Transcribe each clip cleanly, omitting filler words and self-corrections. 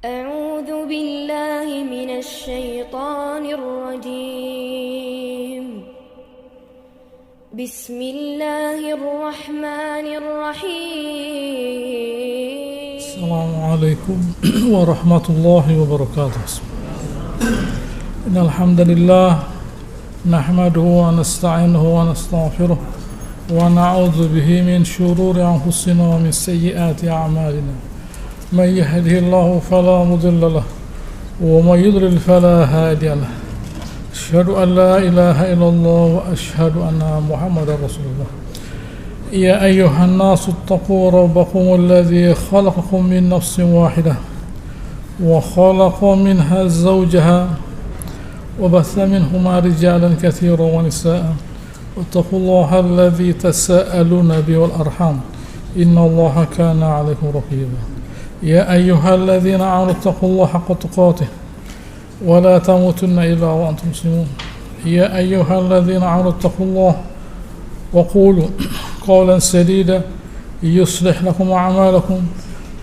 أعوذ بالله من الشيطان الرجيم بسم الله الرحمن الرحيم السلام عليكم ورحمة الله وبركاته. إن الحمد لله نحمده ونستعينه ونستغفره ونعوذ به من شرور أنفسنا ومن سيئات أعمالنا. من يهده الله فلا مضل له ومن يضلل فلا هادي له. أشهد أن لا إله إلا الله وأشهد أن محمدا رسول الله. يا أيها الناس اتقوا ربكم الذي خلقكم من نفس واحدة وخلق منها زوجها وبث منهما رجالا كثيرا ونساء واتقوا الله الذي تساءلون به والأرحام إن الله كان عليكم رقيبا. يا أيها الذين آمنوا اتقوا الله حق تقاته ولا تموتن إلا وأنتم مسلمون. يا أيها الذين آمنوا اتقوا الله وقولوا قولا سديدا يصلح لكم أعمالكم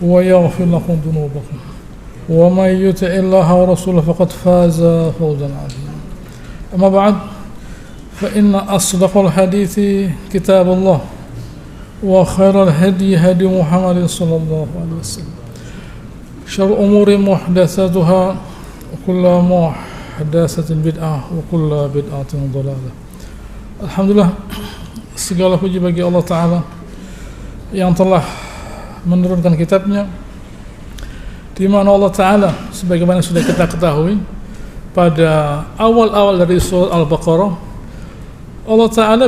ويغفر لكم ذنوبكم ومن يطع الله ورسوله فقد فاز فوزا عظيما. أما بعد فإن أصدق الحديث كتاب الله وخير الهدي هدي محمد صلى الله عليه وسلم. شر الأمور محدثاتها وكل محدثة بدعة وكل بدعة ضلالة. Alhamdulillah, segala puji bagi Allah Ta'ala yang telah menurunkan kitabnya, di mana Allah Ta'ala sebagaimana sudah kita ketahui pada awal-awal dari surah Al-Baqarah, Allah Ta'ala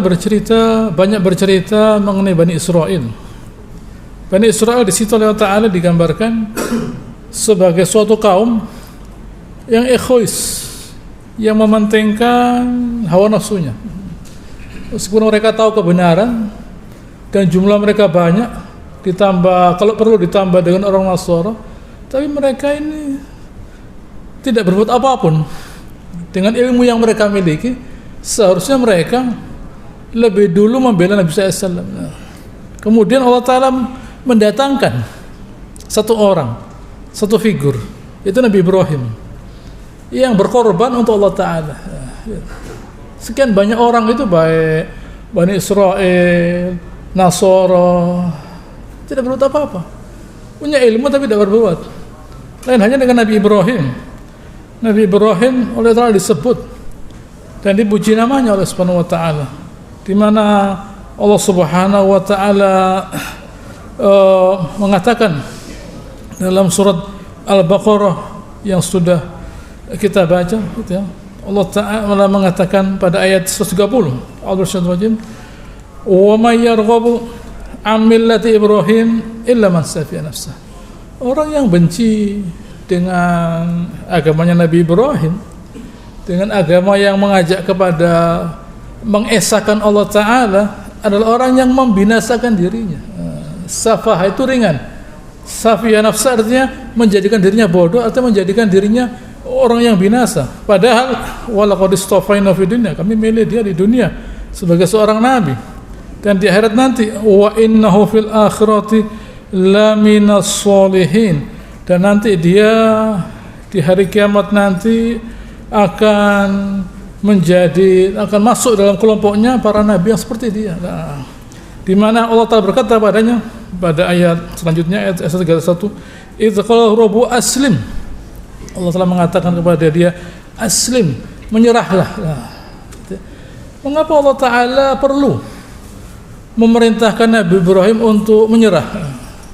banyak bercerita mengenai Bani Israel. Bani Israel di situ Allah Ta'ala digambarkan sebagai suatu kaum yang egois, yang mementingkan hawa nafsunya. Meskipun mereka tahu kebenaran dan jumlah mereka banyak, ditambah kalau perlu ditambah dengan orang Nasara, tapi mereka ini tidak berbuat apapun dengan ilmu yang mereka miliki. Seharusnya mereka lebih dulu membela Nabi SAW. Kemudian Allah Ta'ala mendatangkan satu orang, satu figur, itu Nabi Ibrahim, yang berkorban untuk Allah Ta'ala. Sekian banyak orang itu, baik Bani Israel, Nasara, tidak berbuat apa-apa, punya ilmu tapi tidak berbuat. Lain hanya dengan Nabi Ibrahim. Nabi Ibrahim oleh Allah disebut dan dipuji namanya oleh Subhanahu wa Ta'ala, di mana Allah Subhanahu wa Ta'ala mengatakan dalam surat Al-Baqarah yang sudah kita baca, gitu ya. Allah Ta'ala mengatakan pada ayat 130, Al-Baqarah, "Wa may yarghabu 'an millati Ibrahim illa man safiya nafsah." Orang yang benci dengan agamanya Nabi Ibrahim, dengan agama yang mengajak kepada mengesahkan Allah Ta'ala, adalah orang yang membinasakan dirinya. Safah itu ringan. Safiya nafsah artinya menjadikan dirinya bodoh atau menjadikan dirinya orang yang binasa. Padahal walaqad istafaina fid dunya, kami milih dia di dunia sebagai seorang nabi, dan di akhirat nanti wa innahu fil akhirati laminas solihin, dan nanti dia di hari kiamat nanti akan masuk dalam kelompoknya para nabi yang seperti dia. Nah, di mana Allah Ta'ala berkata padanya pada ayat selanjutnya, ayat 31, idz qala rabbu aslim. Allah telah mengatakan kepada dia, aslim, menyerahlah. Mengapa Allah Ta'ala perlu memerintahkan Nabi Ibrahim untuk menyerah,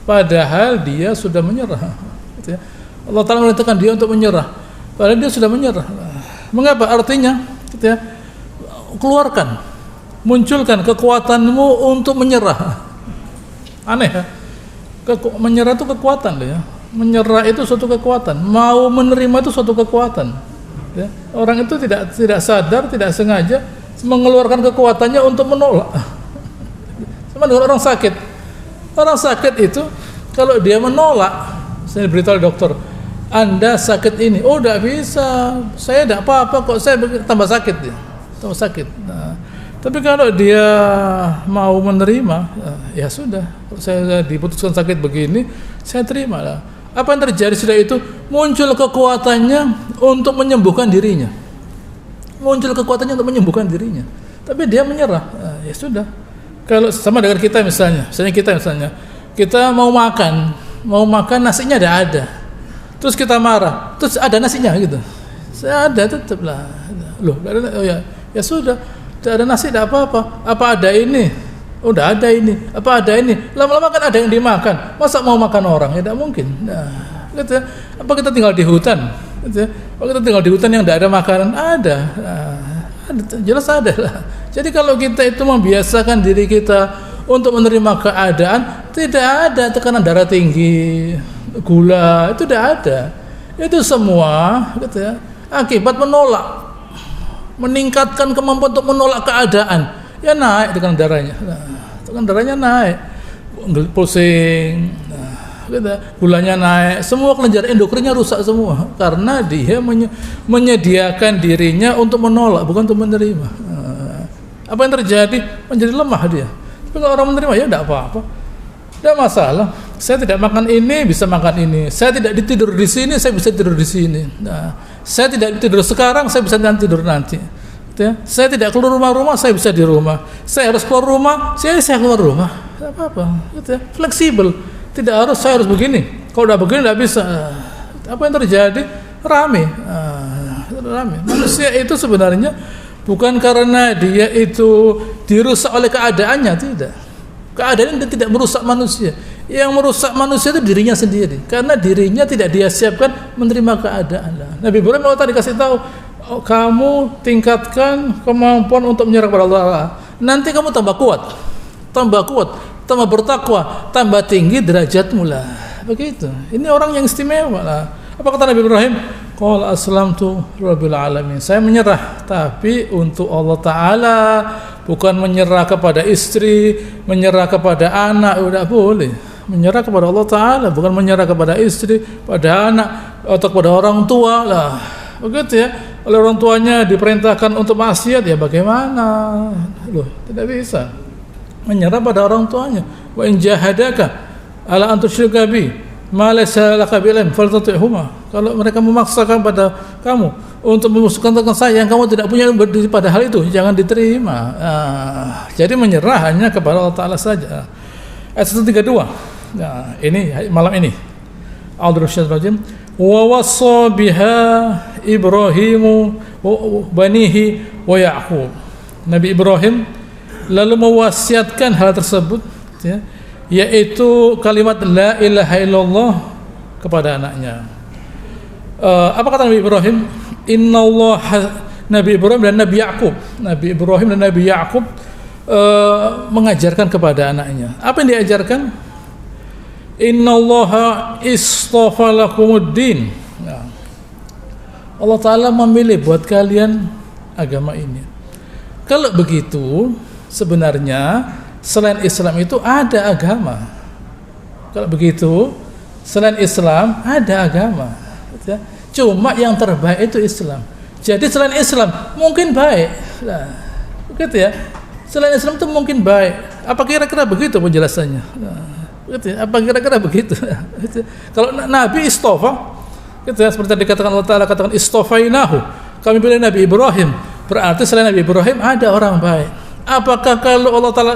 padahal dia sudah menyerah? Allah Ta'ala memerintahkan dia untuk menyerah, padahal dia sudah menyerah. Mengapa? Artinya, keluarkan, munculkan kekuatanmu untuk menyerah. Aneh ya? Menyerah itu kekuatan ya. Menyerah itu suatu kekuatan, mau menerima itu suatu kekuatan. Ya. Orang itu tidak sadar, tidak sengaja mengeluarkan kekuatannya untuk menolak. Sama dengan orang sakit. Orang sakit itu kalau dia menolak, saya beritahu dokter, Anda sakit ini, oh tidak bisa, saya tidak apa-apa kok, saya tambah sakit dia, tambah sakit. Nah, tapi kalau dia mau menerima, ya sudah, saya diputuskan sakit begini, saya terima lah. Apa yang terjadi sudah itu? muncul kekuatannya untuk menyembuhkan dirinya. Muncul kekuatannya untuk menyembuhkan dirinya. Tapi dia menyerah. Ya sudah. Kalau sama dengan kita misalnya kita mau makan nasinya ada. Terus kita marah, terus ada nasinya gitu. Saya ada tetaplah. Loh, ya sudah. Tidak ada nasi, tidak apa-apa. Apa ada ini? Udah ada ini. Apa ada ini? Lama-lama kan ada yang dimakan. Masa mau makan orang? Ya tidak mungkin. Nah, gitu. Apa kita tinggal di hutan? Gitu. Kalau kita tinggal di hutan yang tidak ada makanan, ada. Jelas ada lah. Jadi kalau kita itu membiasakan diri kita untuk menerima keadaan, tidak ada tekanan darah tinggi, gula, itu tidak ada. Itu semua gitu ya, akibat meningkatkan kemampuan untuk menolak keadaan. Ya naik tekanan darahnya. Tekanan darahnya naik, pusing, gitu, gulanya naik, semua kelenjar endokrinnya rusak semua karena dia menyediakan dirinya untuk menolak, bukan untuk menerima. Apa yang terjadi? Menjadi lemah dia. Tapi kalau orang menerima, ya tidak apa-apa, tidak masalah. Saya tidak makan ini, bisa makan ini. Saya tidak tidur di sini, saya bisa tidur di sini. Nah, saya tidak tidur sekarang, saya bisa tidur nanti. Ya. Saya tidak keluar rumah, saya bisa di rumah. Saya harus keluar rumah, saya keluar rumah. Tidak apa-apa. Gitu ya. Fleksibel. Tidak harus saya harus begini. Kalau udah begini tidak bisa. Apa yang terjadi? Rame. Manusia itu sebenarnya bukan karena dia itu dirusak oleh keadaannya, tidak. Keadaan itu tidak merusak manusia. Yang merusak manusia itu dirinya sendiri. Karena dirinya tidak dia siapkan menerima keadaan. Nabi Ibrahim Allah tadi kasih tahu, kamu tingkatkan kemampuan untuk menyerah kepada Allah. Nanti kamu tambah kuat, tambah bertakwa, tambah tinggi derajatmu lah. Begitu. Ini orang yang istimewa lah. Apa kata Nabi Ibrahim? Qala aslamtu rabbil alamin. Saya menyerah, tapi untuk Allah Ta'ala, bukan menyerah kepada istri, menyerah kepada anak. Udah boleh menyerah kepada Allah Ta'ala, bukan menyerah kepada istri, pada anak atau kepada orang tua lah. Begitu ya. Oleh orang tuanya diperintahkan untuk maksiat, ya bagaimana? Loh, tidak bisa menyerah pada orang tuanya. Wa in jahadaka ala an tusyrika bi ma laysa laka bi ilm faltuti'huma. Kalau mereka memaksakan pada kamu untuk memusuhkan saya yang kamu tidak punya pada hal itu, jangan diterima. Jadi menyerah hanya kepada Allah Ta'ala saja. Ayat 132. Nah, ini malam ini. A'udzubillahi wa wassa biha Ibrahimu banihi wa Ya'qub. Nabi Ibrahim lalu mewasiatkan hal tersebut, ya, yaitu kalimat la ilaha illallah kepada anaknya. Apa kata Nabi Ibrahim? Innallah, Nabi Ibrahim dan Nabi Ya'qub. Nabi Ibrahim dan Nabi Ya'qub mengajarkan kepada anaknya. Apa yang diajarkan? Innallaha istafa lakumuddin. Nah, Allah Ta'ala memilih buat kalian agama ini. Kalau begitu, sebenarnya selain Islam itu ada agama. Kalau begitu, selain Islam ada agama. Cuma yang terbaik itu Islam. Jadi selain Islam mungkin baik. Nah, begitu ya. Selain Islam itu mungkin baik. Apa kira-kira begitu penjelasannya? Nah, begitu ya. Apa kira-kira begitu? Kalau Nabi istofa, gitu ya, seperti dikatakan Allah Ta'ala, katakan istofainahu, kami pilih Nabi Ibrahim. Berarti selain Nabi Ibrahim ada orang baik. Apakah kalau Allah Ta'ala,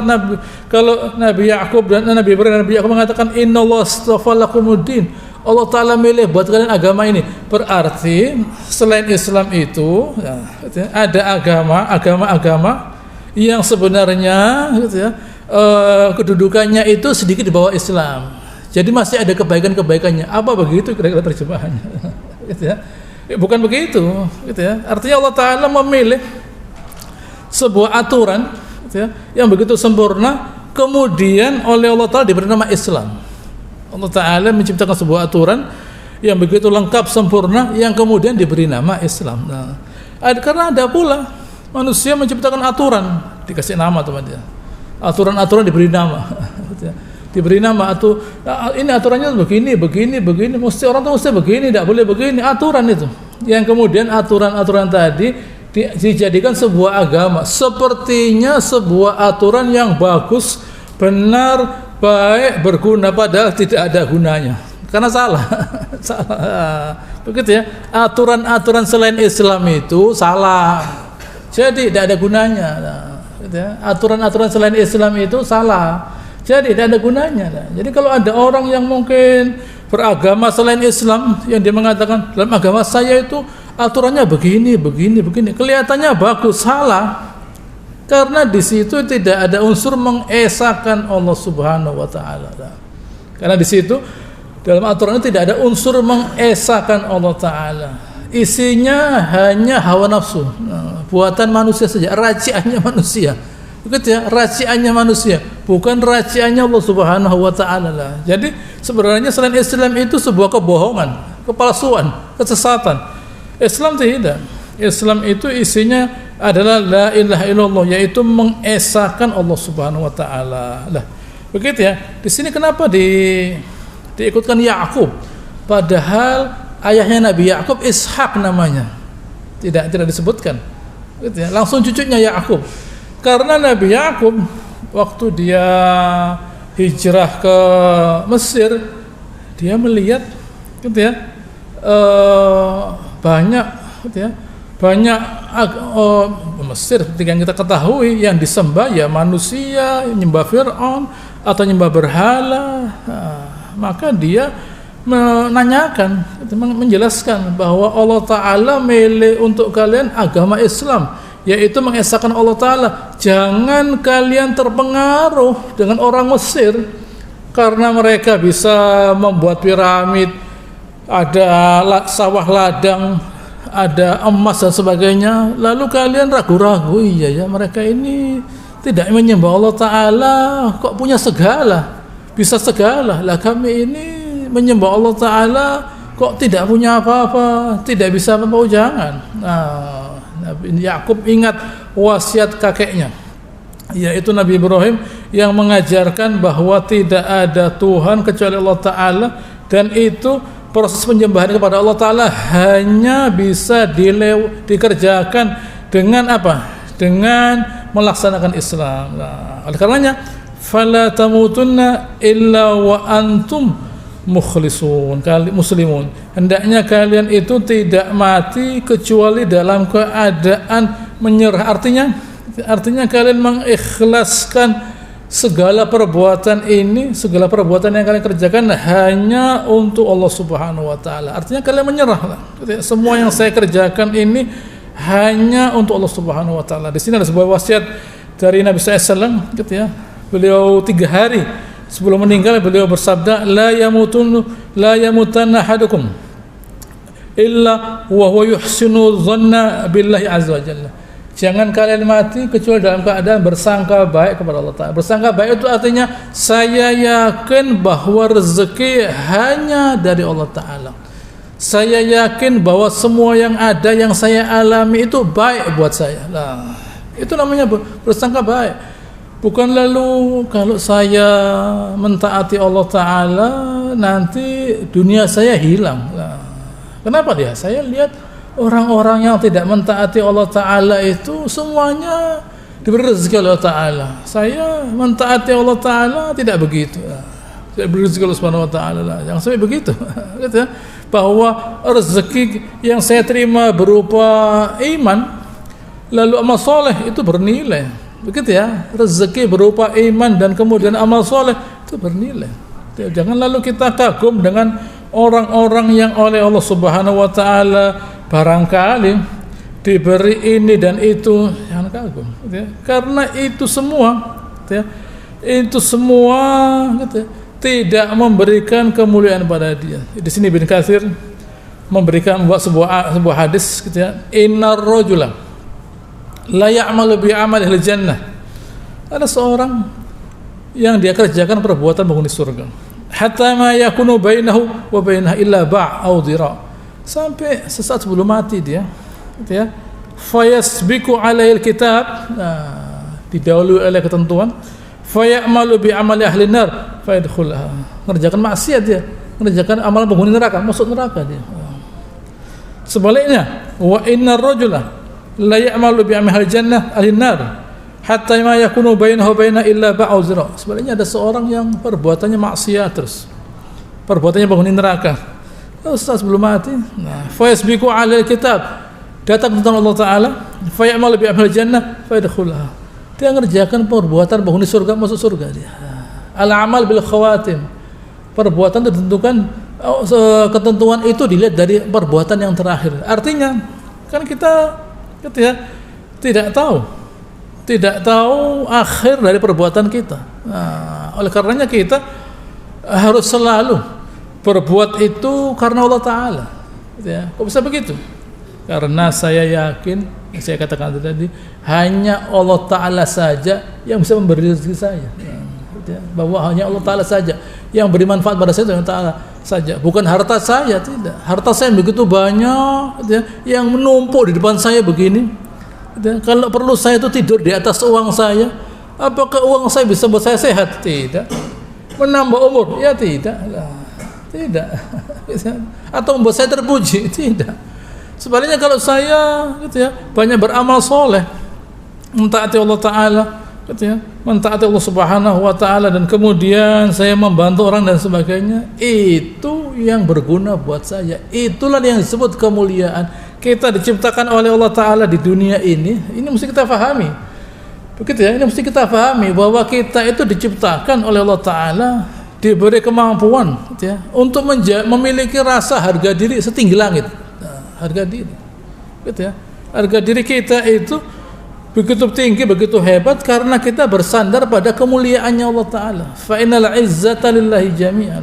kalau Nabi Ya'qub dan Nabi Ibrahim dan Nabi Ya'qub mengatakan innallaha astafa lakumuddin, Allah Ta'ala milih buat kalian agama ini, berarti selain Islam itu ya, ada agama-agama yang sebenarnya gitu ya, kedudukannya itu sedikit di bawah Islam. Jadi masih ada kebaikan-kebaikannya. Apa begitu kira-kira terjemahannya? Gitu ya. Bukan begitu, gitu ya. Artinya Allah Ta'ala memilih sebuah aturan, gitu ya, yang begitu sempurna, kemudian oleh Allah Ta'ala diberi nama Islam. Allah Ta'ala menciptakan sebuah aturan yang begitu lengkap, sempurna, yang kemudian diberi nama Islam. Nah, karena ada pula manusia menciptakan aturan, dikasih nama teman dia. Aturan-aturan diberi nama. Gitu ya. Diberi nama atau ini aturannya begini, mesti orang tuh mesti begini, tidak boleh begini, aturan itu. Yang kemudian aturan-aturan tadi dijadikan sebuah agama, sepertinya sebuah aturan yang bagus, benar, baik, berguna, padahal tidak ada gunanya. karena salah. Salah. Begitu ya. Aturan-aturan selain Islam itu salah. Jadi tidak ada gunanya. Gitu ya. Aturan-aturan selain Islam itu salah. Jadi tidak ada gunanya. Jadi kalau ada orang yang mungkin beragama selain Islam yang dia mengatakan dalam agama saya itu aturannya begini, kelihatannya bagus, salah. Karena di situ tidak ada unsur mengesahkan Allah Subhanahu wa taala. Karena di situ dalam aturan itu tidak ada unsur mengesahkan Allah taala. Isinya hanya hawa nafsu, buatan manusia saja, raciannya manusia. Begitu ya, raciannya manusia, bukan raciannya Allah Subhanahu wa taala lah. Jadi sebenarnya selain Islam itu sebuah kebohongan, kepalsuan, kesesatan. Islam tidak. Islam itu isinya adalah la ilaha illallah, yaitu mengesahkan Allah Subhanahu wa taala. Lah, begitu ya. Di sini kenapa diikutkan Yakub? Padahal ayahnya Nabi Yakub Ishak namanya. Tidak disebutkan. Begitu ya. Langsung cucunya Yakub. Karena Nabi Yakub waktu dia hijrah ke Mesir, dia melihat gitu ya, banyak gitu ya, banyak Mesir seperti yang kita ketahui yang disembah ya manusia, nyembah Fir'aun atau nyembah berhala. Maka dia menanyakan, menjelaskan bahwa Allah Ta'ala milih untuk kalian agama Islam, yaitu mengesahkan Allah Ta'ala. Jangan kalian terpengaruh dengan orang Mesir, karena mereka bisa membuat piramid, ada sawah ladang, ada emas dan sebagainya. Lalu kalian ragu-ragu, iya ya mereka ini tidak menyembah Allah Ta'ala, kok punya segala, bisa segala. Lah kami ini menyembah Allah Ta'ala kok tidak punya apa-apa, tidak bisa apa-apa. Jangan. Nabi Yakub ingat wasiat kakeknya, yaitu Nabi Ibrahim, yang mengajarkan bahwa tidak ada Tuhan kecuali Allah Ta'ala, dan itu proses penyembahan kepada Allah Ta'ala hanya bisa dikerjakan dengan apa? Dengan melaksanakan Islam. Oleh karenanya, fala tamutunna illa wa antum mukhlisun, muslimun. Hendaknya kalian itu tidak mati kecuali dalam keadaan menyerah. Artinya kalian mengikhlaskan segala perbuatan ini, segala perbuatan yang kalian kerjakan hanya untuk Allah Subhanahu wa taala. Artinya kalian menyerah. Semua yang saya kerjakan ini hanya untuk Allah Subhanahu wa taala. Di sini ada sebuah wasiat dari Nabi SAW gitu ya. Beliau 3 hari sebelum meninggal beliau bersabda, la yamutanna ahadukum illa wa huwa yuhsinu dhanna billahi azza wa jalla. Jangan kalian mati kecuali dalam keadaan bersangka baik kepada Allah Ta'ala. Bersangka baik itu artinya saya yakin bahwa rezeki hanya dari Allah Ta'ala. Saya yakin bahwa semua yang ada yang saya alami itu baik buat saya. Nah, itu namanya bersangka baik. Bukan lalu kalau saya mentaati Allah Ta'ala nanti dunia saya hilang. Nah, kenapa dia? Saya lihat orang-orang yang tidak mentaati Allah Ta'ala itu semuanya diberi rezeki Allah Ta'ala. Saya mentaati Allah Ta'ala tidak begitu. Tidak beri rezeki Allah Subhanahu wa Ta'ala. Jangan sampai begitu. Gitu ya. Bahwa rezeki yang saya terima berupa iman lalu amal soleh itu bernilai. Begitu ya. Rezeki berupa iman dan kemudian amal soleh itu bernilai. Jangan lalu kita kagum dengan orang-orang yang oleh Allah Subhanahu wa Ta'ala barangkali diberi ini dan itu, jangan kagum gitu ya. Karena itu semua gitu ya, itu semua gitu ya, tidak memberikan kemuliaan pada dia. Di sini Ibnu Katsir membuat sebuah hadis gitu ya, innar rajula la ya'malu bi amali ahli jannah. Ada seorang yang dia kerjakan perbuatan penghuni surga, hatta ma yakunu bainahu wa bainaha illa ba' aw dhira', sampai sesaat sebelum mati dia gitu ya, fayasbiqu alaihil kitab, didahului oleh ketentuan, fayamalu bi amali ahli nar fayadkhulaha, mengerjakan maksiat dia, mengerjakan amalan penghuni neraka, masuk neraka dia. Sebaliknya, wa innar rajula la ya'malu bi amali jannah ahli nar hatta ma yakunu bainahu baina illa ba'u zira. Sebaliknya ada seorang yang perbuatannya maksiat terus, perbuatannya penghuni neraka. Ustaz belum mati. Nah, fa yasbiqu 'alal kitab. Datang tentang Allah Ta'ala, fa ya'malu bi amal jannah fa yadkhulaha. Dia mengerjakan perbuatan penghuni surga, masuk surga dia. Al-amal bil khawatim. Perbuatan ditentukan, ketentuan itu dilihat dari perbuatan yang terakhir. Artinya kan kita tidak tahu akhir dari perbuatan kita. Nah, oleh karenanya kita harus selalu berbuat itu karena Allah Ta'ala. Kok bisa begitu? Karena saya yakin, saya katakan tadi, hanya Allah Ta'ala saja yang bisa memberi rezeki saya. Bahwa hanya Allah Ta'ala saja yang beri manfaat pada saya, Allah Ta'ala saja. Bukan harta saya, tidak. Harta saya begitu banyak yang menumpuk di depan saya begini. Kalau perlu saya itu tidur di atas uang saya. Apakah uang saya bisa buat saya sehat? Tidak. Menambah umur? Ya tidak. Tidak. Atau membuat saya terpuji? Tidak. Sebaliknya kalau saya banyak beramal soleh, mentaati Allah Ta'ala, mentaati Allah Subhanahu wa Ta'ala, dan kemudian saya membantu orang dan sebagainya, itu yang berguna buat saya. Itulah yang disebut kemuliaan. Kita diciptakan oleh Allah Ta'ala di dunia ini mesti kita pahami. Begitu ya, ini mesti kita pahami bahwa kita itu diciptakan oleh Allah Ta'ala, diberi kemampuan untuk memiliki rasa harga diri setinggi langit. Harga diri, harga diri kita itu begitu tinggi, begitu hebat karena kita bersandar pada kemuliaannya Allah Ta'ala. Fa innal izzata lillahi jami'a.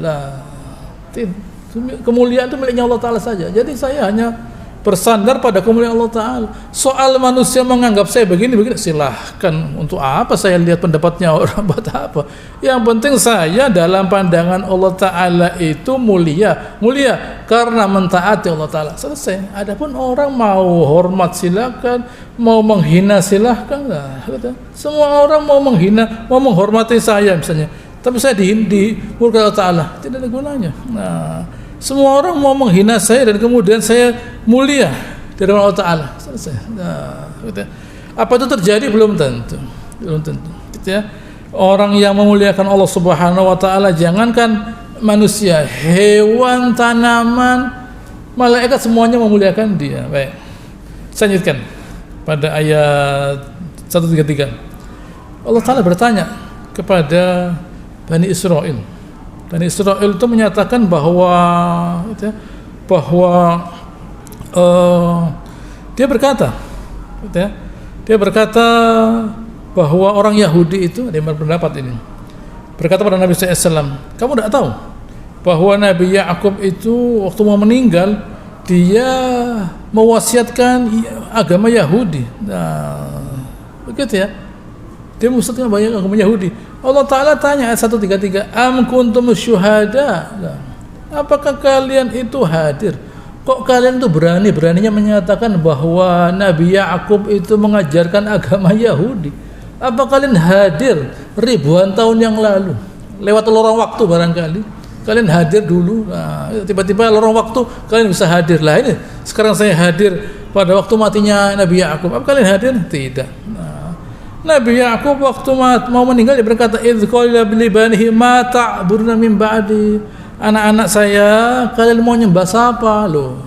Kemuliaan itu miliknya Allah Ta'ala saja. Jadi saya hanya bersandar pada kemuliaan Allah Ta'ala. Soal manusia menganggap saya begini, silahkan. Untuk apa saya lihat pendapatnya orang, buat apa? Yang penting saya dalam pandangan Allah Ta'ala itu mulia karena mentaati Allah Ta'ala. Selesai. Adapun orang mau hormat silahkan, mau menghina silahkan. Semua orang mau menghina, mau menghormati saya misalnya, tapi saya di murka Allah Ta'ala, tidak ada gunanya. Semua orang mau menghina saya dan kemudian saya mulia di hadapan Allah Ta'ala. Selesai. Apa itu terjadi? Belum tentu. Orang yang memuliakan Allah Subhanahu wa Ta'ala, jangankan manusia, hewan, tanaman, malaikat, semuanya memuliakan dia. Baik. Saya lanjutkan pada ayat 133. Allah Ta'ala bertanya kepada Bani Israel. Bani Israel itu menyatakan bahwa dia berkata bahwa orang Yahudi itu, ada yang berpendapat ini, berkata pada Nabi SAW, kamu tidak tahu bahwa Nabi Ya'qub itu waktu mau meninggal dia mewasiatkan agama Yahudi. Nah, begitu ya, dia mewasiatkan banyak agama Yahudi. Allah Ta'ala tanya ayat 133, am kuntum syuhada, apakah kalian itu hadir? Kok kalian itu beraninya menyatakan bahwa Nabi Ya'qub itu mengajarkan agama Yahudi? Apa kalian hadir ribuan tahun yang lalu, lewat lorong waktu barangkali kalian hadir dulu, tiba-tiba lorong waktu kalian bisa hadir. Lah ini sekarang saya hadir pada waktu matinya Nabi Ya'qub, apa kalian hadir? Tidak. Nabi Ya'qub waktu mau meninggal dia berkata, idz qala li banihi ma ta'buduna min ba'di. Anak-anak saya, kalian mau nyembah siapa loh?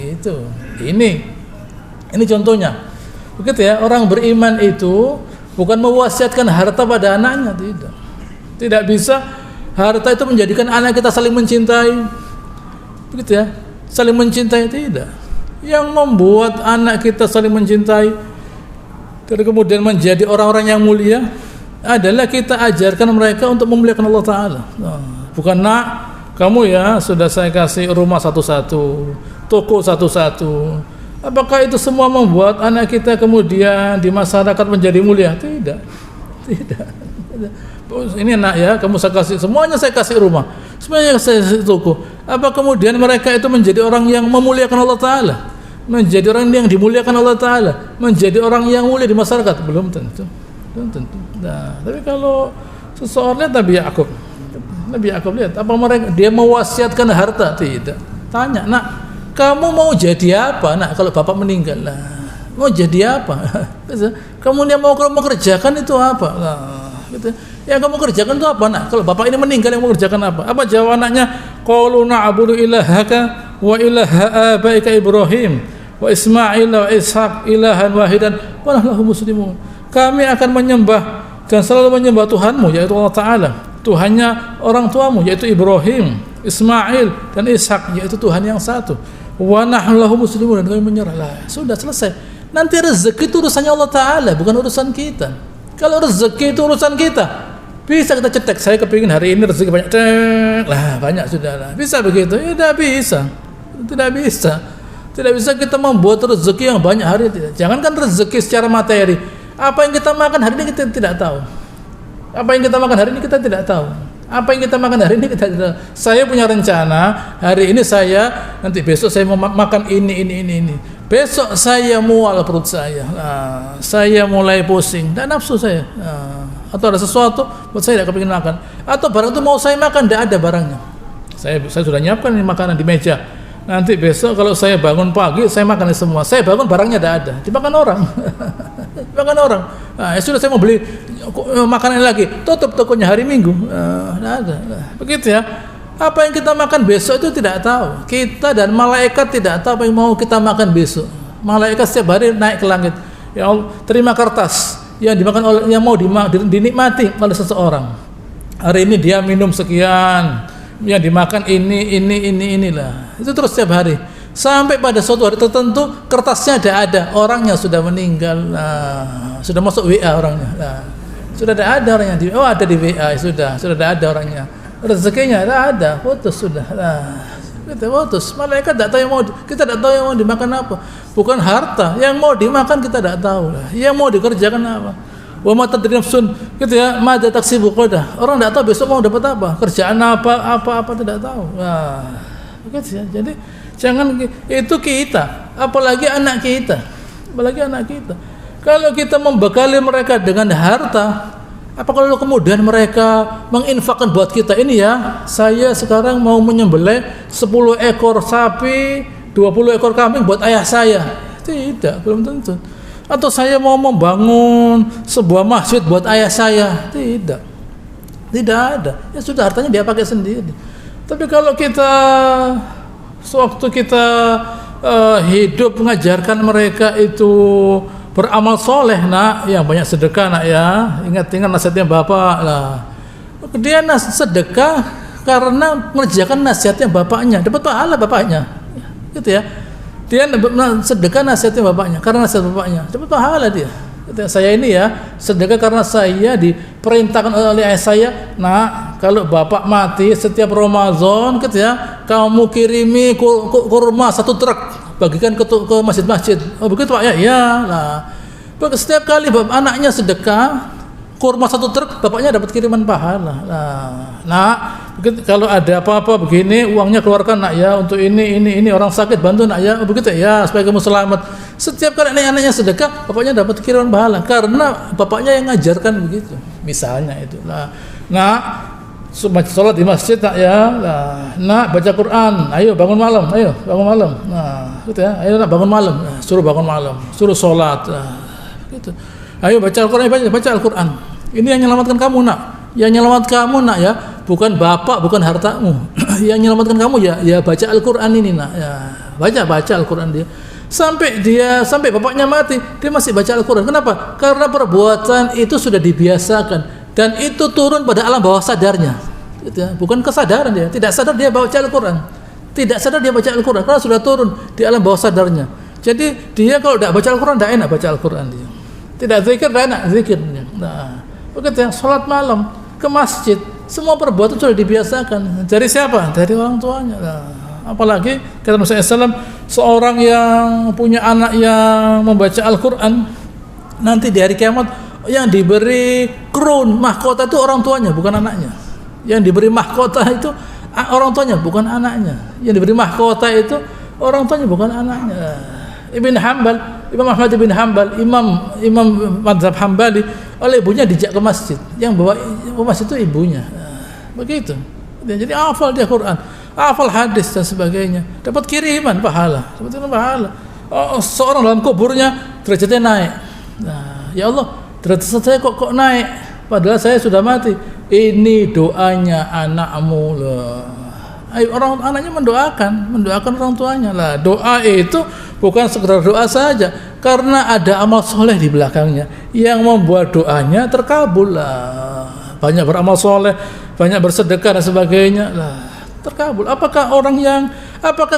Gitu. Ini contohnya. Begitu ya, orang beriman itu bukan mewasiatkan harta pada anaknya, tidak. Tidak bisa harta itu menjadikan anak kita saling mencintai. Begitu ya, saling mencintai, tidak. Yang membuat anak kita saling mencintai dan kemudian menjadi orang-orang yang mulia adalah kita ajarkan mereka untuk memuliakan Allah Ta'ala. Bukan nak, kamu ya sudah saya kasih rumah satu-satu, toko satu-satu. Apakah itu semua membuat anak kita kemudian di masyarakat menjadi mulia? Tidak. Ini nak ya, kamu saya kasih, semuanya saya kasih rumah, semuanya saya kasih toko. Apa kemudian mereka itu menjadi orang yang memuliakan Allah Ta'ala? Menjadi orang yang dimuliakan Allah Ta'ala, menjadi orang yang mulia di masyarakat? Belum tentu. Nah, tapi kalau seseorang lihat Nabi Ya'qub lihat apa mereka, dia mewasiatkan harta? Tidak. Tanya, nak, kamu mau jadi apa nak kalau bapak meninggal? Lah, mau jadi apa? Kamu yang mau kerjakan itu apa? Nah, gitu. Yang kamu kerjakan itu apa, nak? Kalau bapak ini meninggal, yang kamu kerjakan apa? Apa jawab anaknya? Qalu na'budu ilahaka wa ilaha abaika Ibrahim wa Ismail wa Ishaq ilahan wahidan wa nahnu muslimun. Kami akan menyembah dan selalu menyembah Tuhanmu, yaitu Allah Ta'ala, Tuhannya orang tuamu, yaitu Ibrahim, Ismail dan Ishaq, yaitu Tuhan yang satu. Wa nahnu muslimun, dan kami menyerah. Lah, sudah selesai. Nanti rezeki itu urusannya Allah Ta'ala, bukan urusan kita. Kalau rezeki itu urusan kita, bisa kita cetek, saya kepingin hari ini rezeki banyak, lah banyak sudah lah. Bisa begitu? Ya, tidak bisa. Tidak bisa kita membuat rezeki yang banyak hari ini. Jangankan rezeki secara materi, apa yang kita makan hari ini kita tidak tahu. Apa yang kita makan hari ini kita tidak tahu. Apa yang kita makan hari ini kita tidak tahu. Saya punya rencana, hari ini saya, nanti besok saya mau makan ini. Besok saya mual perut saya. Saya mulai pusing, dan nafsu saya. Atau ada sesuatu buat saya tidak kepingin makan. Atau barang itu mau saya makan, tidak ada barangnya. Saya sudah nyiapkan ini makanan di meja. Nanti besok kalau saya bangun pagi, saya makan semua. Saya bangun barangnya tidak ada, dimakan orang. Dimakan orang. Nah, sudah saya mau beli makanan lagi, tutup tokonya hari Minggu. Tidak ada. Begitu ya. Apa yang kita makan besok itu tidak tahu. Kita dan malaikat tidak tahu apa yang mau kita makan besok. Malaikat setiap hari naik ke langit. Ya Allah, terima kertas yang dimakan oleh, yang mau dinikmati oleh seseorang. Hari ini dia minum sekian, yang dimakan inilah. Itu terus setiap hari. Sampai pada suatu hari tertentu kertasnya tidak ada, orangnya sudah meninggal. Sudah masuk WA orangnya. Sudah tidak ada orangnya di, oh ada di WA, sudah tidak ada orangnya. Rezekinya tidak ada, putus sudah. Kita putus. Malaikat tidak tahu yang mau, kita tidak tahu yang mau dimakan apa. Bukan harta, yang mau dimakan kita tidak tahu. Yang mau dikerjakan apa? Wa ma tadri nafsun, gitu ya, madza taksibu qadah. Orang tidak tahu besok mau dapat apa, kerjaan apa tidak tahu. Nah, begitu ya. Jadi jangan itu kita, apalagi anak kita. Kalau kita membekali mereka dengan harta, apa kalau kemudian mereka menginfakkan buat kita, ini ya, saya sekarang mau menyembelih 10 ekor sapi, 20 ekor kambing buat ayah saya. Tidak, belum tentu. Atau saya mau membangun sebuah masjid buat ayah saya. Tidak ada. Ya sudah, hartanya dia pakai sendiri. Tapi kalau kita sewaktu kita hidup mengajarkan mereka itu beramal soleh, nak, yang banyak sedekah, nak ya, ingat nasihatnya bapak lah. Dia sedekah karena mengerjakan nasihatnya bapaknya, dapat pahala bapaknya, gitu ya. Dia sedekah nasihatnya bapaknya, karena nasihat bapaknya dapat pahala dia. Gitu ya. Saya ini ya sedekah karena saya diperintahkan oleh ayah saya, nah kalau bapak mati setiap Ramadan, gitu ya, kamu kirimi kurma 1 truk, bagikan ke masjid-masjid. Oh begitu Pak ya? Ya lah. Setiap kali anaknya sedekah kurma 1 truk, bapaknya dapat kiriman pahala. Nah, kalau ada apa-apa begini, uangnya keluarkan, nak ya, untuk ini orang sakit bantu, nak ya. Begitu ya, supaya kamu selamat. Setiap kali anaknya sedekah, bapaknya dapat kiriman pahala karena bapaknya yang ngajarkan begitu. Misalnya itu. Nah, sholat di masjid, nak ya. Nah, baca Quran. Ayo bangun malam. Nah, gitu ya. Ayo nak bangun malam. Nah, suruh bangun malam. Suruh sholat. Gitu. Ayo baca Al-Quran. Baca Al-Quran. Ini yang menyelamatkan kamu, nak. Yang menyelamatkan kamu, nak ya. Bukan bapak, bukan hartamu. Yang menyelamatkan kamu ya baca Al-Quran ini, nak. Ya, baca Al-Quran dia. Sampai bapaknya mati, dia masih baca Al-Quran. Kenapa? Karena perbuatan itu sudah dibiasakan. Dan itu turun pada alam bawah sadarnya, gitu ya. Bukan kesadaran dia, tidak sadar dia baca Al-Quran, karena sudah turun di alam bawah sadarnya. Jadi dia kalau tidak baca Al-Quran, tidak enak baca Al-Quran dia. Tidak zikir, tidak enak zikirnya. Nah, begitu ya, sholat malam ke masjid, semua perbuatan sudah dibiasakan. Dari siapa? Dari orang tuanya. Nah, apalagi kata Rasulullah SAW, seorang yang punya anak yang membaca Al-Quran, nanti di hari kiamat yang diberi crown mahkota itu orang tuanya, bukan anaknya. Yang diberi mahkota itu orang tuanya, bukan anaknya. Yang diberi mahkota itu orang tuanya, bukan anaknya. Imam Ahmad bin Hanbal, imam mazhab Hambali, oleh ibunya dijak ke masjid. Yang bawa ke masjid itu ibunya. Begitu. Jadi hafal dia Quran, hafal hadis dan sebagainya. Dapat kiriman pahala. Seorang dalam kuburnya derajatnya naik. Nah, ya Allah, derajat saya kok naik? padahal saya sudah mati. Ini doanya anakmu loh. Ayo, orang anaknya mendoakan orang tuanya lah. Doa itu bukan sekedar doa saja, karena ada amal soleh di belakangnya yang membuat doanya terkabul lah. Banyak beramal soleh, banyak bersedekah dan sebagainya lah, terkabul. Apakah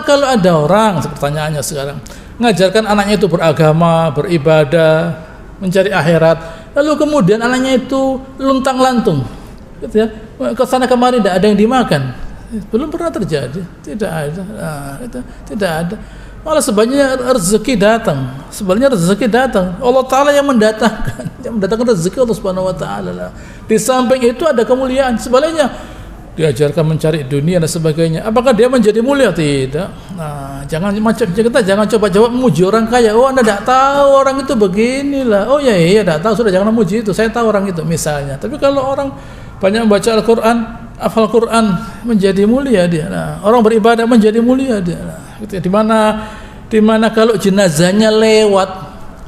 kalau ada orang, pertanyaannya sekarang, ngajarkan anaknya itu beragama, beribadah, mencari akhirat, lalu kemudian anaknya itu luntang-lantung, gitu ya, ke sana kemari tidak ada yang dimakan, belum pernah terjadi, tidak ada, tidak ada. Malah sebenarnya rezeki datang, Allah Ta'ala yang mendatangkan rezeki Allah Subhanahu Wa Ta'ala lah. Di samping itu ada kemuliaan, sebaliknya diajarkan mencari dunia dan sebagainya. Apakah dia menjadi mulia? Tidak. Nah, kita jangan coba-coba memuji orang kaya. Oh, Anda tidak tahu orang itu beginilah. Oh iya tidak tahu, sudah jangan memuji itu. Saya tahu orang itu misalnya. Tapi kalau orang banyak membaca Al-Quran, hafal Quran, menjadi mulia dia. Nah, orang beribadah menjadi mulia dia. Nah, gitu ya. Di mana kalau jenazahnya lewat,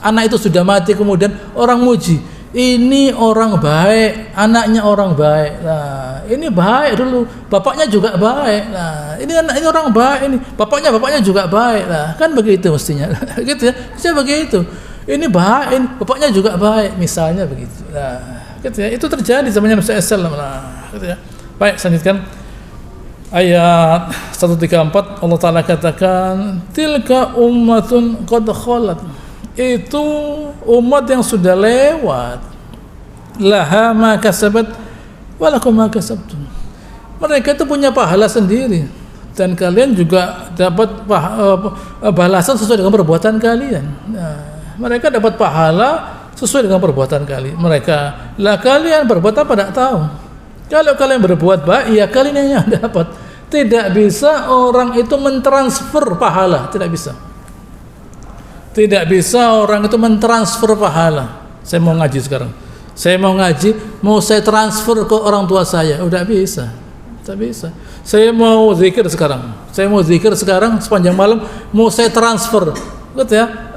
anak itu sudah mati, kemudian orang muji, ini orang baik, anaknya orang baik. Nah, ini baik dulu, bapaknya juga baik. Nah, ini orang baik, ini bapaknya juga baik. Nah, kan begitu mestinya. Gitu ya, bisa begitu. Ini baik, ini bapaknya juga baik, misalnya begitu. Nah, gitu ya. Itu terjadi zamannya Nabi SAW. Nah, gitu ya. Baik, selanjutkan ayat 134, Allah Ta'ala katakan, tilka ummatun qad khalat. Itu umat yang sudah lewat, laha ma kasabat walakum ma kasabtum. Mereka itu punya pahala sendiri, dan kalian juga dapat balasan sesuai dengan perbuatan kalian. Nah, mereka dapat pahala sesuai dengan perbuatan kalian. Kalian berbuat apa tidak tahu. Kalau kalian berbuat baik, ya kalian yang dapat. Tidak bisa orang itu mentransfer pahala, tidak bisa. Tidak bisa orang itu mentransfer pahala. Saya mau ngaji sekarang, mau saya transfer ke orang tua saya, udah bisa. Tidak bisa. Saya mau zikir sekarang sepanjang malam, mau saya transfer, gitu ya.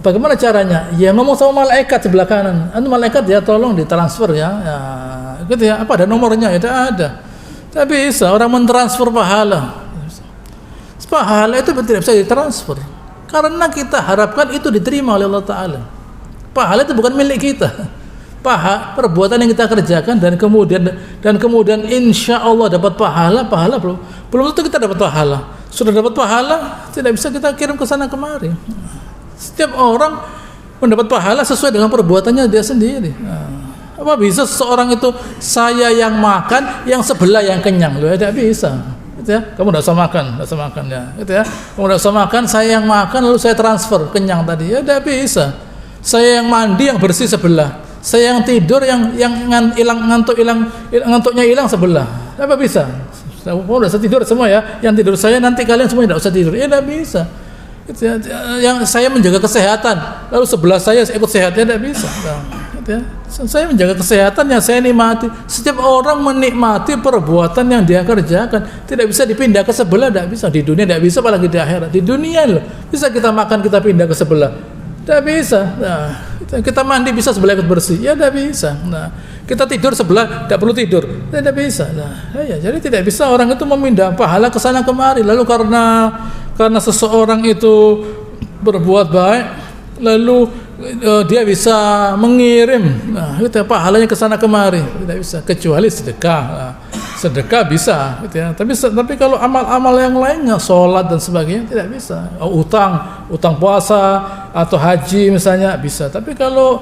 Bagaimana caranya? Ya ngomong sama malaikat sebelah kanan. Malaikat ya tolong ditransfer ya, gitu ya. Apa ada nomornya? Ya tidak ada. Tidak bisa orang mentransfer pahala. Pahala itu tidak bisa ditransfer, karena kita harapkan itu diterima oleh Allah Ta'ala. Pahala itu bukan milik kita. Perbuatan yang kita kerjakan dan kemudian insya Allah dapat pahala belum tentu kita dapat pahala. Sudah dapat pahala tidak bisa kita kirim ke sana kemari. Setiap orang mendapat pahala sesuai dengan perbuatannya dia sendiri. Apa bisa seseorang itu saya yang makan, yang sebelah yang kenyang? Loh, tidak bisa. Gitu ya. Kamu tidak usah makan ya. Gitu ya. Kamu tidak usah makan, saya yang makan lalu saya transfer kenyang tadi. Ya tidak bisa. Saya yang mandi, yang bersih sebelah. Saya yang tidur, yang ngantuknya hilang sebelah. Apa bisa? Kamu sudah tidur semua ya. Yang tidur saya nanti kalian semua tidak usah tidur. Ya tidak bisa. Gitu ya. Yang saya menjaga kesehatan, lalu sebelah saya ikut sehatnya, tidak bisa. Gitu ya. Saya menjaga kesehatan yang saya nikmati. Setiap orang menikmati perbuatan yang dia kerjakan, tidak bisa dipindah ke sebelah, tidak bisa. Di dunia tidak bisa, apalagi di akhirat. Di dunia loh, bisa kita makan, kita pindah ke sebelah, tidak bisa. Nah, kita mandi bisa sebelah ikut bersih, ya tidak bisa. Nah, kita tidur sebelah, tidak perlu tidur, tidak bisa. Nah, ya, jadi tidak bisa orang itu memindah pahala ke sana kemari. Lalu karena seseorang itu berbuat baik, lalu dia bisa mengirim gitu ya, pahalanya ke sana kemari, tidak bisa, kecuali sedekah. Sedekah bisa gitu ya. Tapi kalau amal-amal yang lainnya, sholat dan sebagainya, tidak bisa. Utang puasa atau haji misalnya bisa. Tapi kalau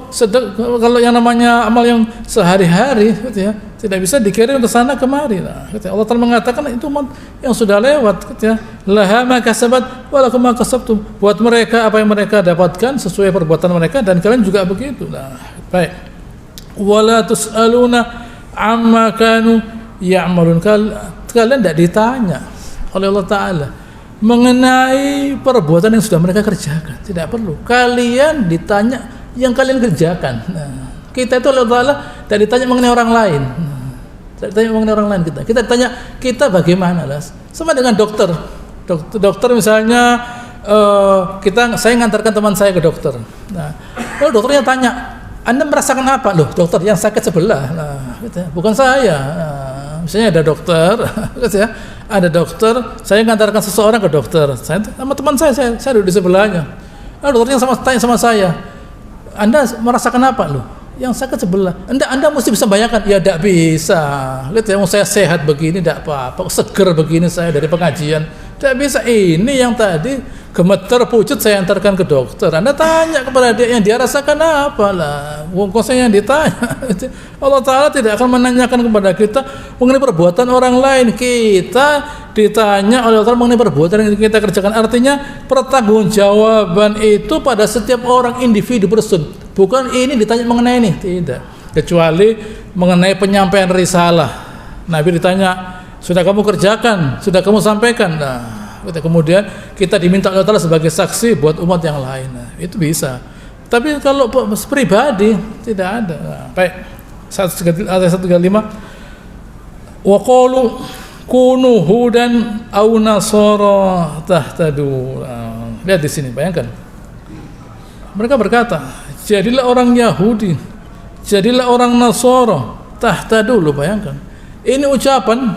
yang namanya amal yang sehari-hari gitu ya, tidak bisa dikirim ke sana kemari lah, gitu ya. Allah Ta'ala mengatakan itu yang sudah lewat gitu ya. Laha ma kasabat wa lakum ma kasabtum. Buat mereka apa yang mereka dapatkan sesuai perbuatan mereka, dan kalian juga begitu. Nah, baik. Wala tus'aluna amma kanu ya'malun. Kalian tidak ditanya oleh Allah Ta'ala mengenai perbuatan yang sudah mereka kerjakan. Tidak perlu. Kalian ditanya yang kalian kerjakan. Nah, kita itu oleh Allah Ta'ala tidak ditanya mengenai orang lain. Tidak ditanya mengenai orang lain kita. Kita ditanya kita bagaimana lah. Sama dengan dokter. Dokter misalnya saya ngantarkan teman saya ke dokter. Nah, lalu dokternya tanya, Anda merasakan apa? Loh, dokter yang sakit sebelah. Nah, gitu ya. Bukan saya. Nah, misalnya ada dokter, gitu ya. Ada dokter, saya ngantarkan seseorang ke dokter. Saya sama teman saya duduk di sebelahnya. Lalu dokternya tanya sama saya, Anda merasakan apa? Loh, yang sakit sebelah. Anda mesti bisa bayangkan. Ya tidak bisa. Lihat ya, saya sehat begini tidak apa-apa, seger begini saya dari pengajian. Tidak bisa. Ini yang tadi gemeter pucet saya antarkan ke dokter. Anda tanya kepada dia yang dia rasakan apa lah. Wong saya yang ditanya. Allah Ta'ala tidak akan menanyakan kepada kita mengenai perbuatan orang lain. Kita ditanya oleh Allah Ta'ala mengenai perbuatan yang kita kerjakan. Artinya pertanggungjawaban itu pada setiap orang individu person. Bukan ini ditanya mengenai ini, tidak. Kecuali mengenai penyampaian risalah. Nabi ditanya, sudah kamu kerjakan, sudah kamu sampaikan. Nah, kemudian kita diminta Allah Ta'ala sebagai saksi buat umat yang lain. Nah, itu bisa. Tapi kalau pribadi tidak ada. Nah, baik. Ayat 135. Wa qalu kunu hudan aw nasara tahtadu. Nah, lihat di sini, bayangkan. Mereka berkata, jadilah orang Yahudi, jadilah orang Nasara, tahtadu. Lu bayangkan. Ini ucapan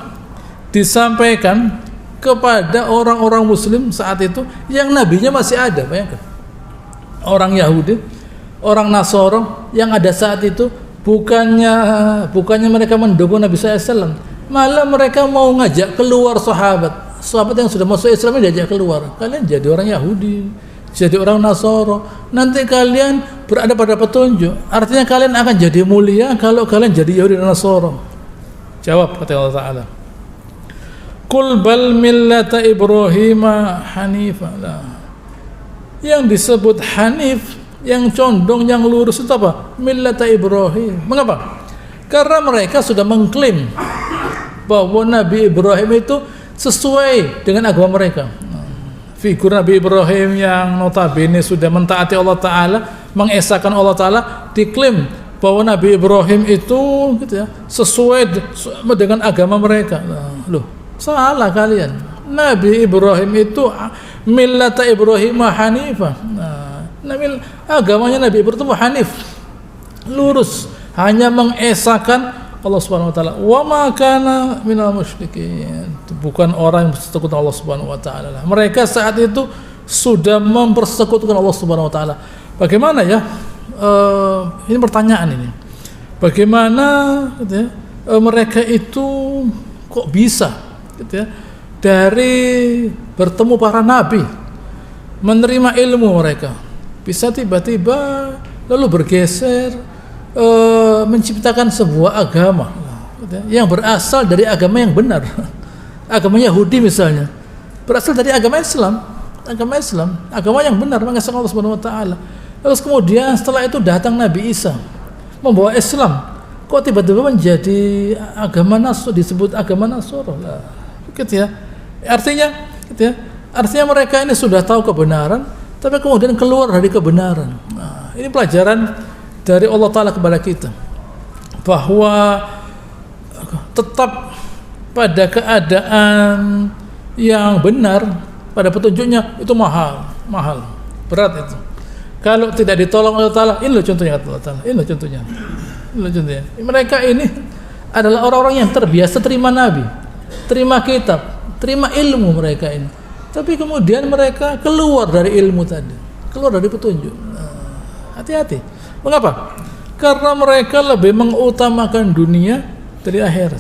disampaikan kepada orang-orang muslim saat itu yang nabinya masih ada. Bayangkan, orang Yahudi, orang Nasara yang ada saat itu bukannya mereka mendukung Nabi SAW, malah mereka mau ngajak keluar sahabat yang sudah masuk Islam diajak keluar. Kalian jadi orang Yahudi, jadi orang Nasara, nanti kalian berada pada petunjuk. Artinya kalian akan jadi mulia kalau kalian jadi Yahudi dan Nasara. Jawab kata Allah Ta'ala, Qul bal millata Ibrahim hanifa. Yang disebut hanif, yang condong, yang lurus itu apa? Millata Ibrahim. Mengapa? Karena mereka sudah mengklaim bahwa Nabi Ibrahim itu sesuai dengan agama mereka. Figur Nabi Ibrahim yang notabene sudah mentaati Allah Ta'ala, mengesahkan Allah Ta'ala, diklaim bahwa Nabi Ibrahim itu gitu ya, sesuai dengan agama mereka. Loh, salah kalian. Nabi Ibrahim itu millata Ibrahim hanifah. Agamanya Nabi Ibrahim itu hanif, lurus, hanya mengesahkan Allah Subhanahu wa taala. Wa ma kana minal musyrikin. Bukan orang yang bersekutu Allah Subhanahu wa taala. Mereka saat itu sudah mempersekutukan Allah Subhanahu wa taala. Bagaimana ya? Ini pertanyaan ini. Bagaimana gitu ya, mereka itu kok bisa gitu ya, dari bertemu para nabi, menerima ilmu mereka, bisa tiba-tiba lalu bergeser menciptakan sebuah agama gitu ya, yang berasal dari agama yang benar. Agama Yahudi misalnya berasal dari agama Islam, agama yang benar, mengesahkan Allah Subhanahu wa taala. Terus kemudian setelah itu datang Nabi Isa membawa Islam. Kok tiba-tiba menjadi agama Nasr, disebut agama Nasr? Gitu ya. Artinya gitu ya. Artinya mereka ini sudah tahu kebenaran, tapi kemudian keluar dari kebenaran. Nah, ini pelajaran dari Allah Ta'ala kepada kita, bahwa tetap pada keadaan yang benar, pada petunjuknya itu mahal, berat itu. Kalau tidak ditolong Allah Ta'ala, ini loh contohnya kata Allah Ta'ala, ini loh contohnya. Mereka ini adalah orang-orang yang terbiasa terima Nabi, terima kitab, terima ilmu mereka ini. Tapi kemudian mereka keluar dari ilmu tadi, keluar dari petunjuk. Hati-hati. Mengapa? Karena mereka lebih mengutamakan dunia dari akhirat.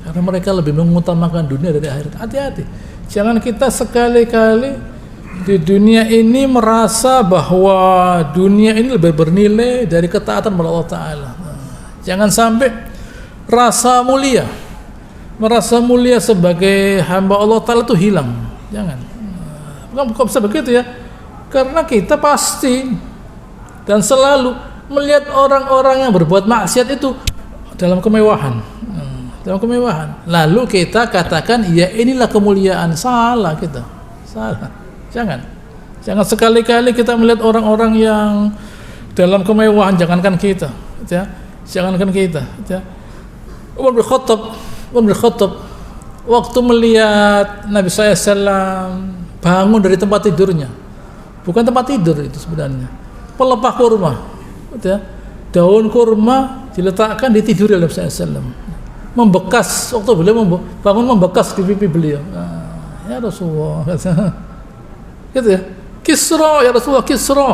Karena mereka lebih mengutamakan dunia dari akhirat. Hati-hati. Jangan kita sekali-kali di dunia ini merasa bahwa dunia ini lebih bernilai dari ketaatan kepada Allah Ta'ala. Jangan sampai merasa mulia sebagai hamba Allah Ta'ala itu hilang. Jangan. Bukan bisa begitu ya. Karena kita pasti dan selalu melihat orang-orang yang berbuat maksiat itu dalam kemewahan. Lalu kita katakan, ya inilah kemuliaan. Salah kita. Salah. Jangan sekali-kali kita melihat orang-orang yang dalam kemewahan. Jangankan kita, ya. Umar bin Khattab waktu melihat Nabi SAW bangun dari tempat tidurnya, bukan tempat tidur itu sebenarnya, pelepah kurma, ya. daun kurma diletakkan di tidur oleh Nabi SAW, membekas waktu beliau bangun, membekas di pipi beliau. Ya Rasulullah, gitu ya. Kisra, ya Rasulullah, Kisra,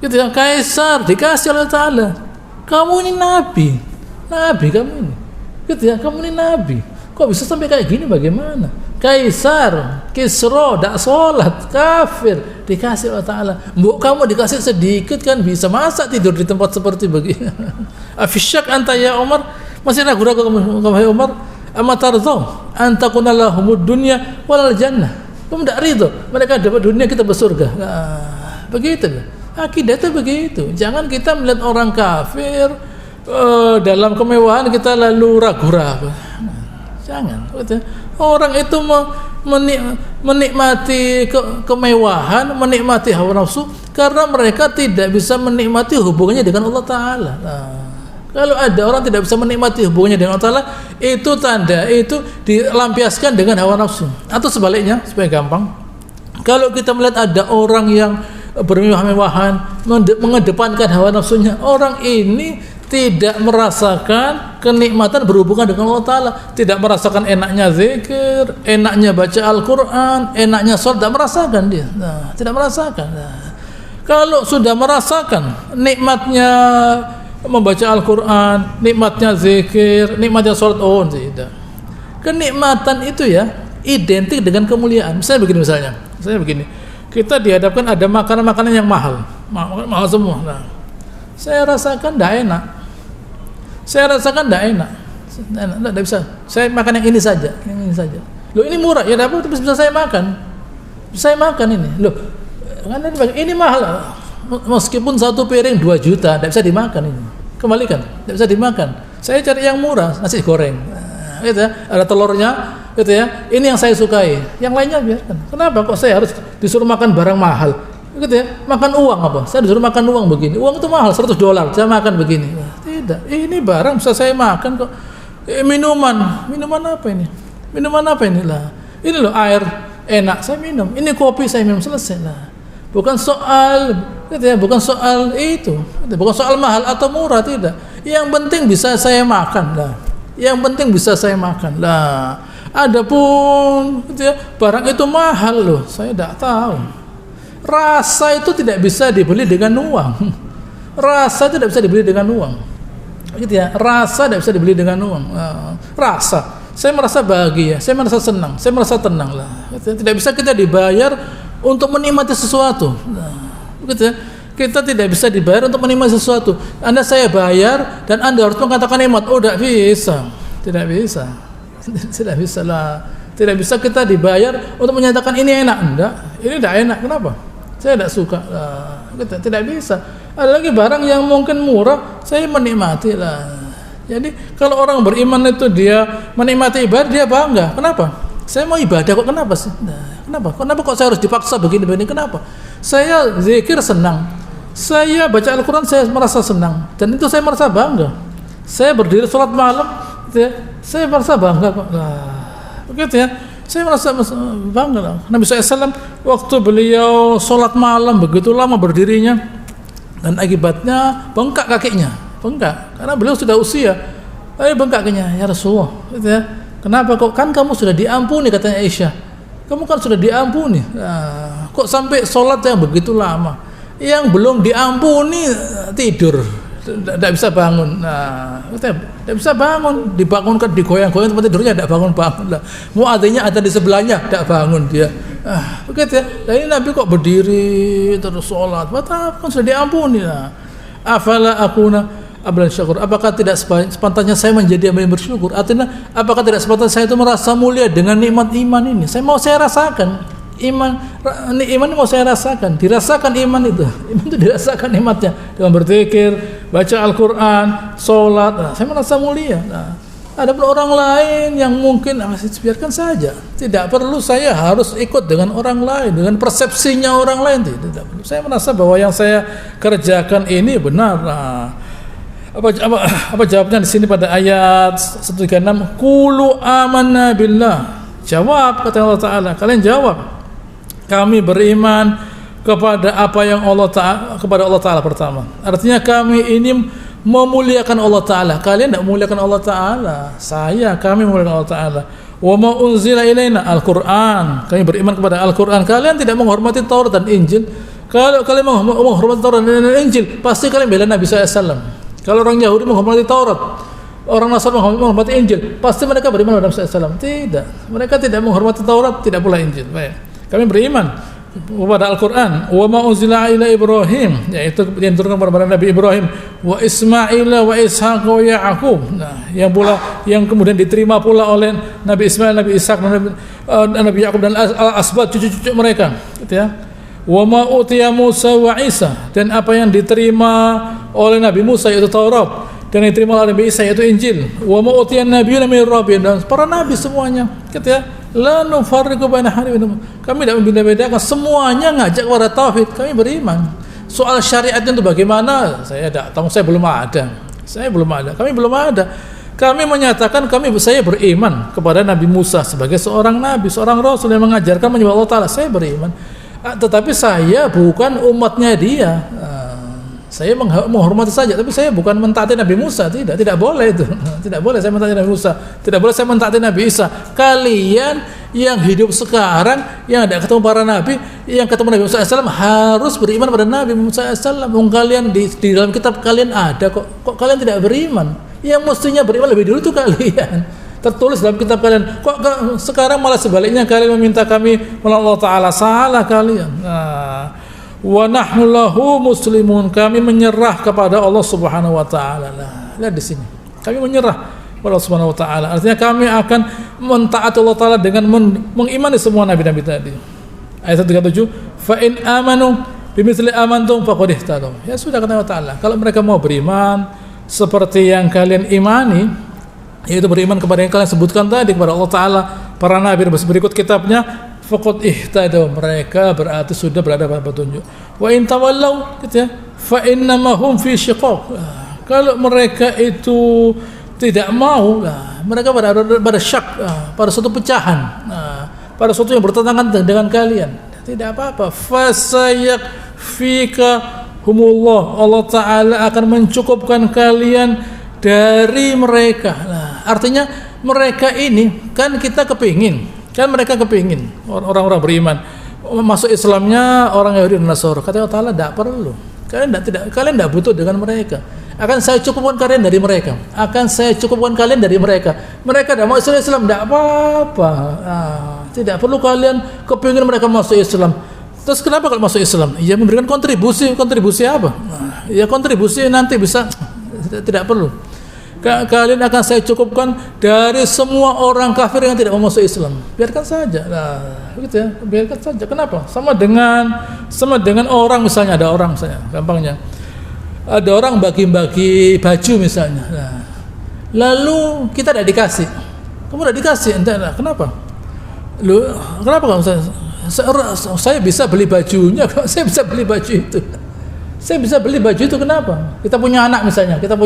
gitu ya. Kaisar dikasih oleh Ta'ala. Kamu ini nabi kamu ini, gitu ya. Kamu ini nabi, kok bisa sampai kayak gini? Bagaimana? Kaisar, Kisra, tidak sholat, kafir, dikasih oleh Ta'ala. Mbok kamu dikasih sedikit kan bisa, masa tidur di tempat seperti begini? Afisyak anta ya Umar, masih ragu-ragu kamu hai Umar? Amma tarzo antakuna lahumud dunya walal jannah. Kamu tidak ridho mereka dapat dunia, kita bersurga. Begitu lah akidah itu, begitu. Jangan kita melihat orang kafir dalam kemewahan kita lalu ragu-ragu. Jangan. Orang itu menikmati kemewahan, menikmati hawa nafsu karena mereka tidak bisa menikmati hubungannya dengan Allah Ta'ala. Kalau ada orang tidak bisa menikmati hubungannya dengan Allah Ta'ala, itu tanda itu dilampiaskan dengan hawa nafsu. Atau sebaliknya, supaya gampang, kalau kita melihat ada orang yang bermewah-mewahan, mengedepankan hawa nafsunya, orang ini tidak merasakan kenikmatan berhubungan dengan Allah Ta'ala, tidak merasakan enaknya zikir, enaknya baca Al-Quran, enaknya sholat, tidak merasakan dia. Tidak merasakan. Kalau sudah merasakan nikmatnya membaca Al-Quran, nikmatnya zikir, nikmatnya sholat, oh tidak. Kenikmatan itu ya identik dengan kemuliaan. Misalnya begini, kita dihadapkan ada makanan-makanan yang mahal semua. Saya rasakan tidak enak. Tidak bisa. Saya makan yang ini saja. Loh ini murah, ya dapat bisa saya makan. Saya makan ini. Loh, ini mahal. Meskipun satu piring 2 juta, tidak bisa dimakan ini. Kembalikan, tidak bisa dimakan. Saya cari yang murah, nasi goreng. Gitu ya, ada telurnya, gitu ya. Ini yang saya sukai. Yang lainnya biarkan. Kenapa kok saya harus disuruh makan barang mahal? Gitu ya, makan uang apa? Saya disuruh makan uang begini. Uang itu mahal, $100. Saya makan begini. Tidak, ini barang bisa saya makan kok. Minuman apa ini? Minuman apa ini lah? Ini loh air enak saya minum. Ini kopi saya minum, selesai lah. Bukan soal, gitu ya, bukan soal itu, bukan soal mahal atau murah, tidak. Yang penting bisa saya makan lah. Yang penting bisa saya makan lah. Adapun, gitu ya, barang itu mahal loh, saya tidak tahu. Rasa itu tidak bisa dibeli dengan uang. Rasa tidak bisa dibeli dengan uang. Gitu ya. Rasa tidak bisa dibeli dengan uang. Rasa. Saya merasa bahagia, saya merasa senang, saya merasa tenang lah. Gitu ya. Tidak bisa kita dibayar untuk menikmati sesuatu. Gitu ya. Kita tidak bisa dibayar untuk menikmati sesuatu. Anda saya bayar dan Anda harus mengatakan nikmat. Oh, tidak bisa. Tidak bisa. Tidak bisa lah. Tidak bisa kita dibayar untuk menyatakan ini enak. Enggak, ini tidak enak. Kenapa? Saya tidak suka. Tidak bisa. Ada lagi barang yang mungkin murah, saya menikmati lah. Jadi kalau orang beriman itu dia menikmati ibadah, dia bangga. Kenapa? Saya mau ibadah kok, kenapa sih? Kenapa? Kenapa kok saya harus dipaksa begini-begini? Kenapa? Saya zikir senang. Saya baca Al-Quran saya merasa senang. Dan itu saya merasa bangga. Saya berdiri sholat malam, saya merasa bangga kok. Begitu ya. Saya merasa bangga lah. Nabi SAW waktu beliau sholat malam begitu lama berdirinya dan akibatnya bengkak kakinya, bengkak karena beliau sudah usia. Bengkak kakinya, ya Rasulullah. Gitu ya. Kenapa kok? Kan kamu sudah diampuni, katanya Aisyah. Kamu kan sudah diampuni. Kok sampai sholat yang begitu lama? Yang belum diampuni tidur. Tidak bisa bangun. Tidak bisa bangun, dibangunkan, digoyang-goyang tempat tidurnya, tidak bangun-bangun lah. Muadzinnya ada di sebelahnya, tidak bangun dia. Begitu ya. Nah, ini Nabi kok berdiri terus sholat. Kan sudah diampuni lah. Afala akuna abdan syakur. Apakah tidak sepantasnya saya menjadi yang bersyukur? Artinya, apakah tidak sepantasnya saya itu merasa mulia dengan nikmat iman ini? Saya rasakan. Iman mau saya rasakan, dirasakan iman itu dirasakan nikmatnya dengan berzikir, baca Al-Quran, sholat. Saya merasa mulia. Ada pun orang lain yang mungkin biarkan saja, tidak perlu saya harus ikut dengan orang lain, dengan persepsinya orang lain, tidak perlu. Saya merasa bahwa yang saya kerjakan ini benar. Apa jawabnya di sini pada ayat 136? Qulu amanna billah. Jawab, kata Allah Ta'ala, kalian jawab, kami beriman kepada apa yang kepada Allah Ta'ala pertama. Artinya kami ini memuliakan Allah Ta'ala. Kalian tidak memuliakan Allah Ta'ala. Kami memuliakan Allah Ta'ala. Wa ma unzila ilaina Al-Quran. Kami beriman kepada Al-Quran. Kalian tidak menghormati Taurat dan Injil. Kalau kalian menghormati Taurat dan Injil, pasti kalian bela Nabi SAW. Kalau orang Yahudi menghormati Taurat, orang Nasrani menghormati Injil, pasti mereka beriman kepada Nabi SAW. Tidak. Mereka tidak menghormati Taurat, tidak pula Injil. Baik. Kami beriman kepada Al-Quran. Wa ma unzila ila Ibrahim, yaitu yang diturunkan kepada Nabi Ibrahim, wa Ismail wa Ishaq wa Ya'qub. Nah, yang kemudian diterima pula oleh Nabi Ismail, Nabi Ishaq, Nabi Ya'qub dan asbat cucu-cucu mereka, gitu ya. Wa ma utiya Musa wa Isa, dan apa yang diterima oleh Nabi Musa yaitu Taurat, dan yang diterima oleh Nabi Isa yaitu Injil. Wa ma utiya nabiyyuna min rabbihim, dan para nabi semuanya, gitu ya. La nufarriqu baina ahadin minhum. Kami tidak membeda-bedakan, semuanya ngajak kepada tauhid. Kami beriman. Soal syariatnya itu bagaimana? Saya tidak tahu, saya belum ada. Kami belum ada. Kami menyatakan saya beriman kepada Nabi Musa sebagai seorang nabi, seorang rasul yang mengajarkan menyembah Allah Ta'ala. Saya beriman. Tetapi saya bukan umatnya dia. Saya menghormati saja, tapi saya bukan mentaati Nabi Musa. Tidak boleh itu. Tidak boleh saya mentaati Nabi Musa. Tidak boleh saya mentaati Nabi Isa. Kalian yang hidup sekarang, yang tidak ketemu para nabi, yang ketemu Nabi Musa SAW, harus beriman pada Nabi Musa SAW. Kalian di dalam kitab kalian ada kok kalian tidak beriman? Yang mestinya beriman lebih dulu itu kalian. Tertulis dalam kitab kalian. Kok sekarang malah sebaliknya kalian meminta kami melalui Allah Ta'ala? Salah kalian. Wa nahnu lahu muslimun, kami menyerah kepada Allah Subhanahu wa taala. Lihat di sini. Kami menyerah kepada Allah Subhanahu wa taala. Artinya kami akan mentaati Allah Taala dengan mengimani semua nabi-nabi tadi. Ayat 37, fa in amanu bimithli amantum faqad ihtadaw. Ya sudah, kata Allah Taala, kalau mereka mau beriman seperti yang kalian imani, yaitu beriman kepada yang kalian sebutkan tadi, kepada Allah Taala, para nabi berikut kitabnya, faqad ihtadaw, mereka berarti sudah berada pada petunjuk. Wa in tawallaw, gitu ya, fa innama hum fi shiqaq. Kalau mereka itu tidak mau, mereka pada syak, pada suatu pecahan, pada suatu yang bertentangan dengan kalian. Tidak apa-apa. Fasayakfika humullah, Allah Ta'ala akan mencukupkan kalian dari mereka. Artinya mereka ini kan kita kepingin, kan mereka kepingin orang-orang beriman masuk Islamnya orang Yahudi dan Nasrani. Kata Allah Ta'ala, tidak perlu. Kalian tidak butuh dengan mereka. Akan saya cukupkan kalian dari mereka. Mereka tidak mau Islam, tidak apa-apa. Tidak perlu kalian kepingin mereka masuk Islam. Terus kenapa kalau masuk Islam? Ya memberikan kontribusi apa? Ya kontribusi nanti bisa. Tidak perlu. Kalian akan saya cukupkan dari semua orang kafir yang tidak mau masuk Islam. Biarkan saja. Begitu ya. Biarkan saja. Kenapa? Sama dengan orang, misalnya ada orang, misalnya gampangnya, ada orang bagi-bagi baju misalnya. Lalu kita tidak dikasih. Kamu tidak dikasih, entah kenapa? Kenapa kamu saya bisa beli bajunya? Saya bisa beli baju itu. Kenapa? Kita punya anak misalnya, gitu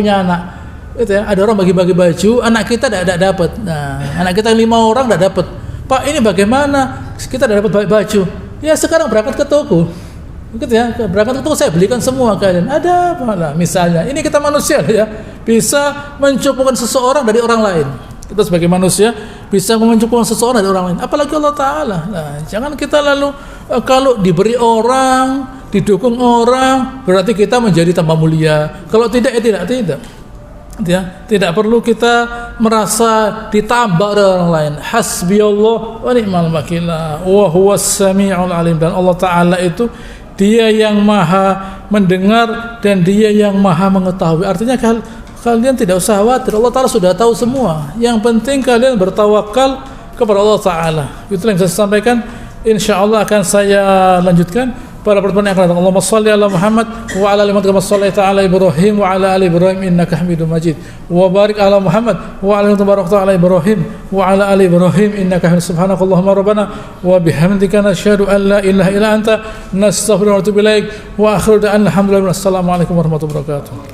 ya, ada orang bagi-bagi baju, anak kita tidak dapat. Anak kita 5 orang tidak dapat. Pak, ini bagaimana? Kita tidak dapat baju. Ya sekarang berangkat ke toko, gitu ya, berangkat ke toko, saya belikan semua kalian. Ada apa lah? Misalnya, ini kita manusia ya, bisa mencukupkan seseorang dari orang lain. Kita sebagai manusia bisa mencukupkan seseorang dari orang lain. Apalagi Allah Ta'ala. Jangan kita lalu kalau diberi orang, didukung orang, berarti kita menjadi tambah mulia. Kalau tidak, ya tidak. Ya, tidak perlu kita merasa ditambah oleh orang lain. Hasbiyallah wa ni'mal wakil wa huwas sami'ul alim. Dan Allah Ta'ala itu Dia yang maha mendengar dan Dia yang maha mengetahui. Artinya kalian tidak usah khawatir, Allah Ta'ala sudah tahu semua. Yang penting kalian bertawakal kepada Allah Ta'ala. Itulah yang saya sampaikan. InsyaAllah akan saya lanjutkan pada pertemuan yang akan datang. Allahumma salli ala Muhammad wa ala ali Muhammad kama shallaita ala Ibrahim wa ala ali Ibrahim innaka Hamidum Majid. Wa barik ala Muhammad wa ala ali barakta ala Ibrahim wa ala ali Ibrahim innaka Hamidum. Subhanakallahumma rabbana wa bihamdika nasyhadu an la ilaha illa anta nastaghfiruka wa natubu ilaik. Wa akhiru da'wana alhamdulillahi. Assalamu alaikum warahmatullahi wabarakatuh.